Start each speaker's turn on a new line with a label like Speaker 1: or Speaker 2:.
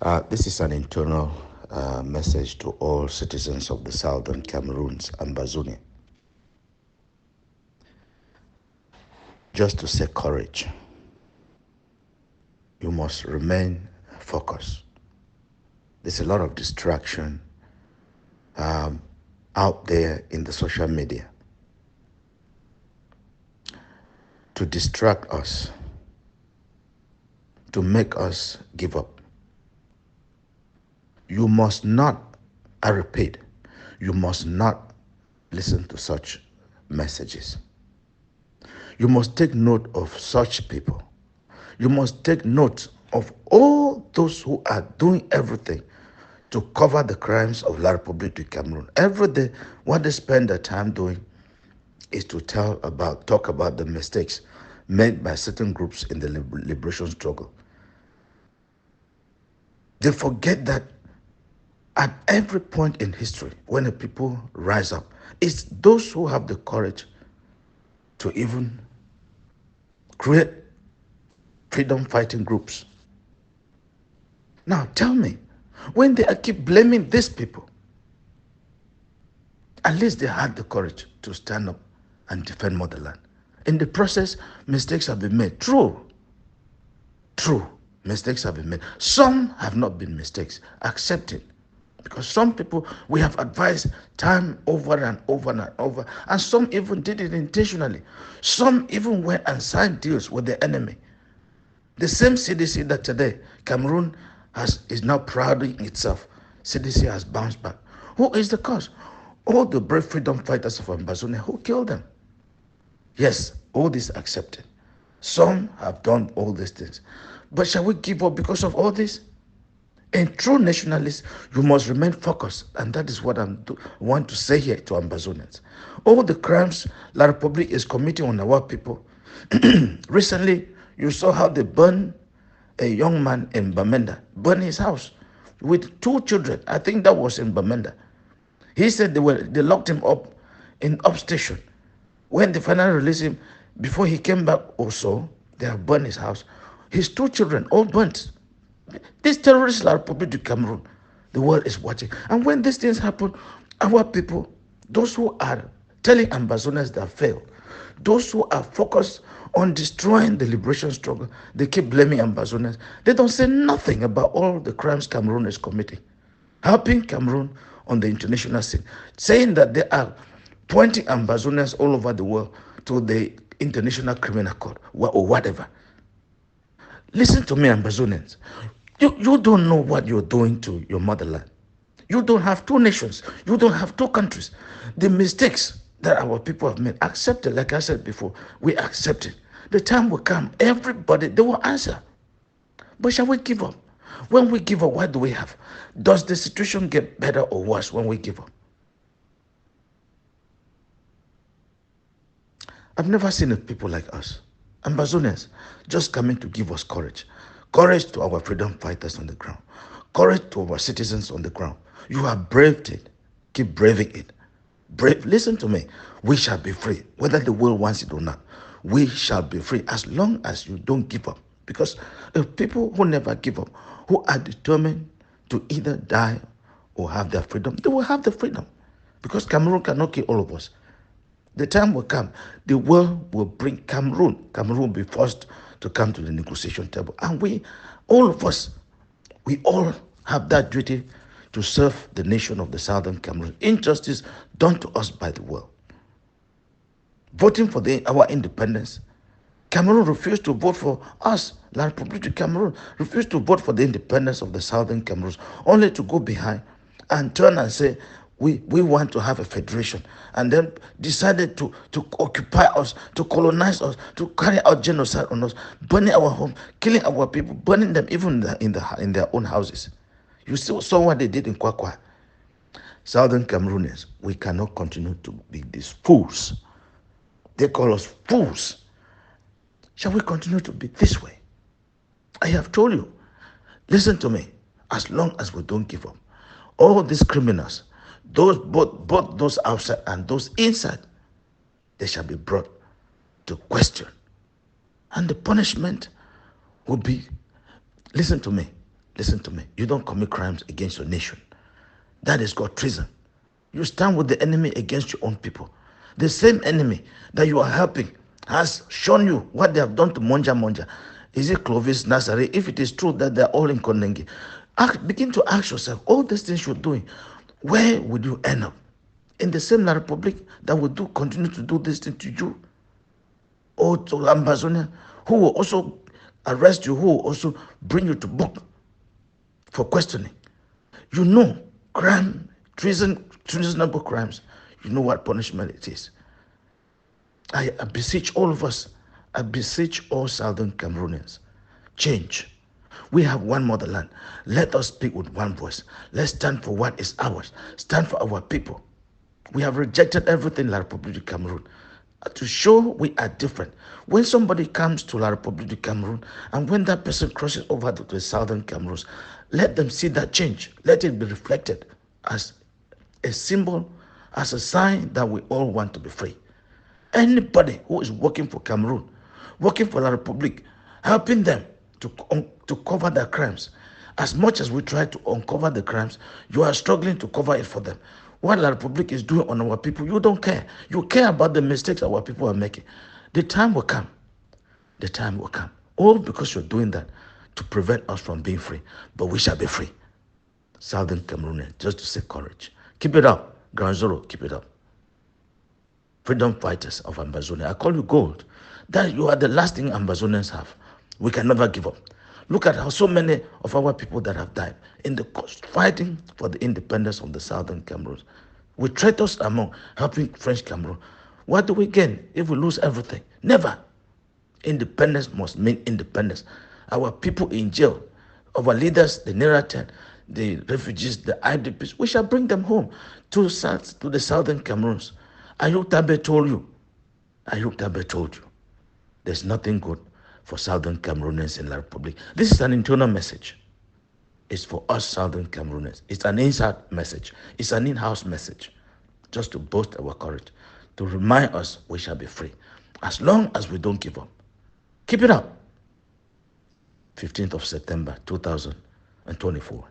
Speaker 1: This is an internal message to all citizens of the southern Cameroon's Ambazonia. Just to say courage, you must remain focused. There's a lot of distraction um, out there in the social media to distract us, to make us give up. You must not, I repeat, you must not listen to such messages. You must take note of such people. You must take note of all those who are doing everything to cover the crimes of La République du Cameroon. Every day, what they spend their time doing is to talk about the mistakes made by certain groups in the liberation struggle. They forget that at every point in history, when the people rise up, it's those who have the courage to even create freedom fighting groups. Now tell me, when they keep blaming these people, at least they had the courage to stand up and defend motherland. In the process, mistakes have been made. True, mistakes have been made. Some have not been mistakes. Accept it. Because some people we have advised time over and over and over, and some even did it intentionally. Some even went and signed deals with the enemy. The same CDC that today Cameroon is now prouding itself. CDC has bounced back. Who is the cause? All the brave freedom fighters of Ambazonia who killed them. Yes, all this accepted. Some have done all these things. But shall we give up because of all this? In true nationalists, you must remain focused, and that is what I want to say here to Ambazonians. All the crimes La Republic is committing on our people. Recently, you saw how they burned a young man in Bamenda, burned his house with two children. I think that was in Bamenda. He said they locked him up in upstation. When they finally released him, before he came back also, they have burned his house. His two children, all burnt. These terrorists are Republic of Cameroon. The world is watching. And when these things happen, our people, those who are telling Ambazonians that failed, those who are focused on destroying the liberation struggle, they keep blaming Ambazonians. They don't say nothing about all the crimes Cameroon is committing, helping Cameroon on the international scene, saying that they are pointing Ambazonians all over the world to the International Criminal Court or whatever. Listen to me, Ambazonians. You don't know what you're doing to your motherland. You don't have two nations. You don't have two countries. The mistakes that our people have made, accept it. Like I said before, we accept it. The time will come, everybody, they will answer. But shall we give up? When we give up, what do we have? Does the situation get better or worse when we give up? I've never seen a people like us, Ambazonians, just coming to give us courage. Courage to our freedom fighters on the ground. Courage to our citizens on the ground. You have braved it. Keep braving it. Brave. Listen to me. We shall be free, whether the world wants it or not. We shall be free as long as you don't give up. Because if people who never give up, who are determined to either die or have their freedom, they will have the freedom. Because Cameroon cannot kill all of us. The time will come, the world will bring Cameroon. Cameroon will be forced to come to the negotiation table. And we, all of us, we all have that duty to serve the nation of the Southern Cameroon. Injustice done to us by the world. Voting for our independence, Cameroon refused to vote for us. La République du Cameroon refused to vote for the independence of the Southern Cameroon, only to go behind and turn and say, we want to have a federation, and then decided to occupy us, to colonize us, to carry out genocide on us, burning our home, killing our people, burning them even in their own houses. You saw what they did in Kwakwa. Southern Cameroonians, we cannot continue to be these fools. They call us fools. Shall we continue to be this way? I have told you, listen to me, as long as we don't give up, all these criminals, those both those outside and those inside, they shall be brought to question. And the punishment will be, listen to me, Listen to me. You don't commit crimes against your nation. That is called treason. You stand with the enemy against your own people. The same enemy that you are helping has shown you what they have done to Monja Monja. Is it Clovis, Nazareth? If it is true that they are all in Kondengi, begin to ask yourself, all these things you're doing, where would you end up? In the same La Republic that will continue to do this thing to you? Or to Ambazonia, who will also arrest you, who will also bring you to book for questioning? You know, crime, treasonable crimes, you know what punishment it is. I beseech all of us, I beseech all Southern Cameroonians, change. We have one motherland. Let us speak with one voice. Let's stand for what is ours. Stand for our people. We have rejected everything in La Republic of Cameroon to show we are different. When somebody comes to La Republic of Cameroon and when that person crosses over to the Southern Cameroons, let them see that change. Let it be reflected as a symbol, as a sign that we all want to be free. Anybody who is working for Cameroon, working for La Republic, helping them to cover their crimes, as much as we try to uncover the crimes, you are struggling to cover it for them. What La Republic is doing on our people, you don't care. You care about the mistakes our people are making. The time will come. The time will come. All because you're doing that to prevent us from being free. But we shall be free. Southern Cameroonians, just to say courage. Keep it up. Grand Zoro, keep it up. Freedom fighters of Ambazonia, I call you gold. That you are the last thing Ambazonians have. We can never give up. Look at how so many of our people that have died in the fighting for the independence of the Southern Cameroon. We traitors among helping French Cameroon. What do we gain if we lose everything? Never. Independence must mean independence. Our people in jail, our leaders, the Neratan, the refugees, the IDPs, we shall bring them home to the Southern Cameroons. Ayuk Tabe told you. Ayuk Tabe told you. There's nothing good for Southern Cameroonians in La Republic. This is an internal message. It's for us Southern Cameroonians. It's an inside message. It's an in-house message. Just to boost our courage. To remind us we shall be free. As long as we don't give up. Keep it up. 15th of September 2024.